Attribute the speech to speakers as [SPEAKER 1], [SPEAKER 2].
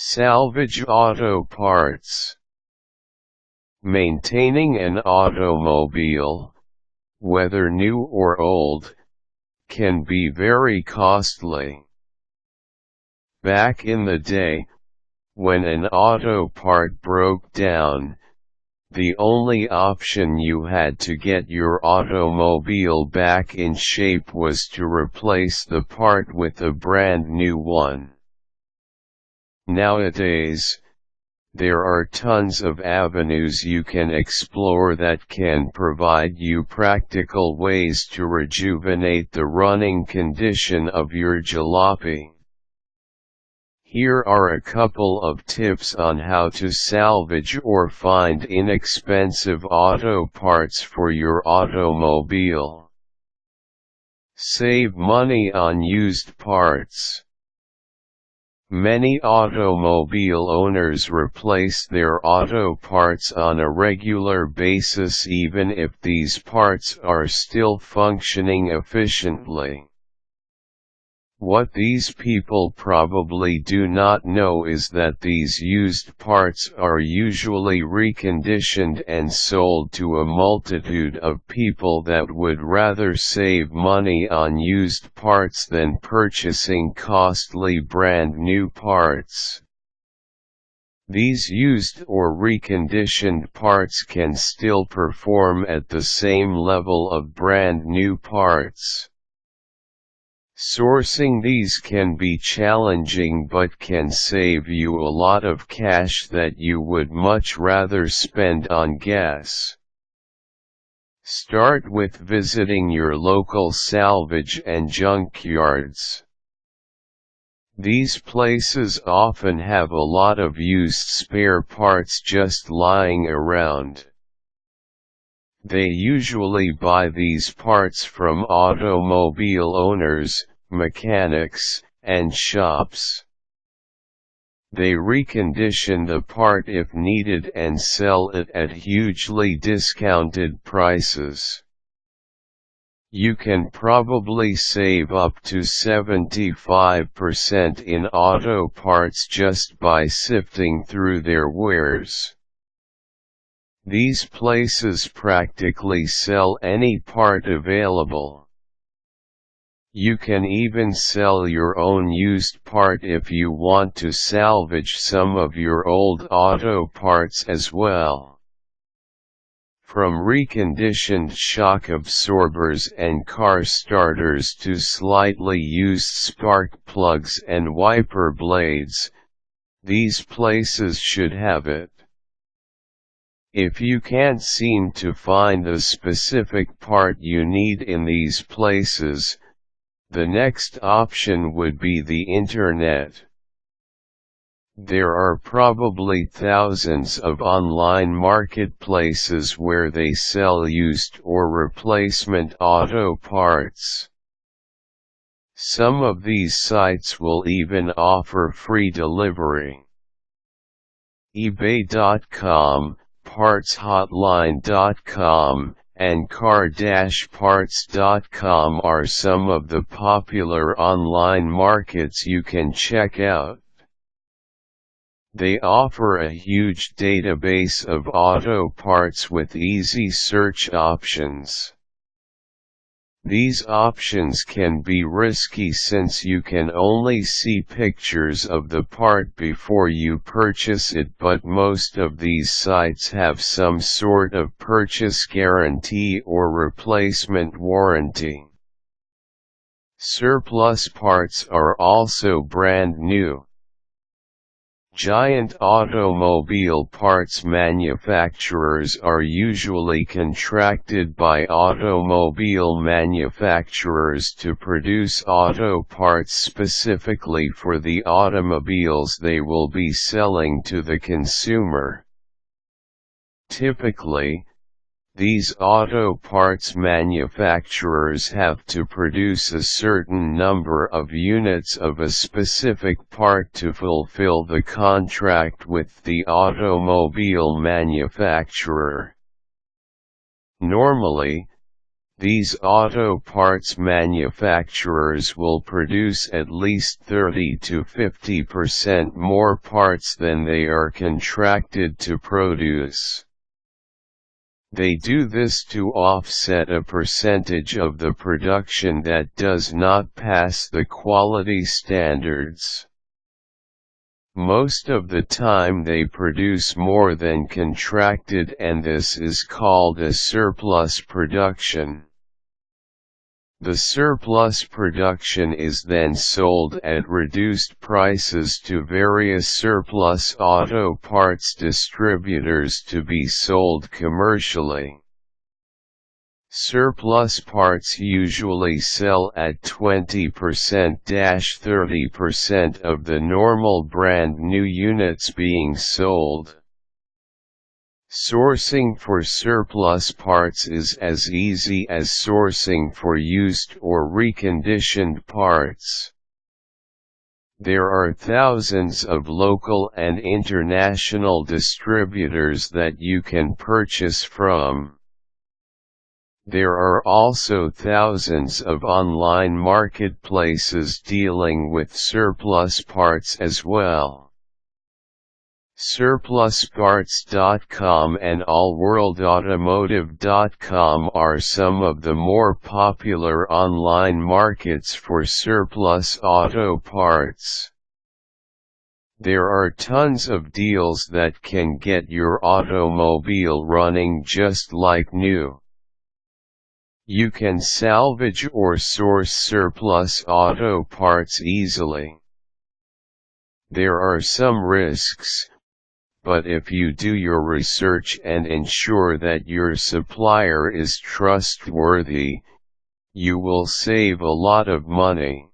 [SPEAKER 1] Salvage auto parts. Maintaining an automobile, whether new or old, can be very costly. Back in the day, when an auto part broke down, the only option you had to get your automobile back in shape was to replace the part with a brand new one. Nowadays, there are tons of avenues you can explore that can provide you practical ways to rejuvenate the running condition of your jalopy. Here are a couple of tips on how to salvage or find inexpensive auto parts for your automobile. Save money on used parts. Many automobile owners replace their auto parts on a regular basis even if these parts are still functioning efficiently. What these people probably do not know is that these used parts are usually reconditioned and sold to a multitude of people that would rather save money on used parts than purchasing costly brand new parts. These used or reconditioned parts can still perform at the same level of brand new parts. Sourcing these can be challenging but can save you a lot of cash that you would much rather spend on gas. Start with visiting your local salvage and junkyards. These places often have a lot of used spare parts just lying around. They usually buy these parts from automobile owners, mechanics, and shops. They recondition the part if needed and sell it at hugely discounted prices. You can probably save up to 75% in auto parts just by sifting through their wares. These places practically sell any part available. You can even sell your own used part if you want to salvage some of your old auto parts as well. From reconditioned shock absorbers and car starters to slightly used spark plugs and wiper blades, these places should have it. If you can't seem to find the specific part you need in these places, the next option would be the internet. There are probably thousands of online marketplaces where they sell used or replacement auto parts. Some of these sites will even offer free delivery. eBay.com, PartsHotline.com, and Car-Parts.com are some of the popular online markets you can check out. They offer a huge database of auto parts with easy search options. These options can be risky since you can only see pictures of the part before you purchase it, but most of these sites have some sort of purchase guarantee or replacement warranty. Surplus parts are also brand new. Giant automobile parts manufacturers are usually contracted by automobile manufacturers to produce auto parts specifically for the automobiles they will be selling to the consumer. Typically, these auto parts manufacturers have to produce a certain number of units of a specific part to fulfill the contract with the automobile manufacturer. Normally, These auto parts manufacturers will produce at least 30 to 50% more parts than they are contracted to produce. They do this to offset a percentage of the production that does not pass the quality standards. Most of the time they produce more than contracted, and this is called a surplus production. The surplus production is then sold at reduced prices to various surplus auto parts distributors to be sold commercially. Surplus parts usually sell at 20%–30% of the normal brand new units being sold. Sourcing for surplus parts is as easy as sourcing for used or reconditioned parts. There are thousands of local and international distributors that you can purchase from. There are also thousands of online marketplaces dealing with surplus parts as well. Surplusparts.com and allworldautomotive.com are some of the more popular online markets for surplus auto parts. There are tons of deals that can get your automobile running just like new. You can salvage or source surplus auto parts easily. There are some risks, but if you do your research and ensure that your supplier is trustworthy, you will save a lot of money.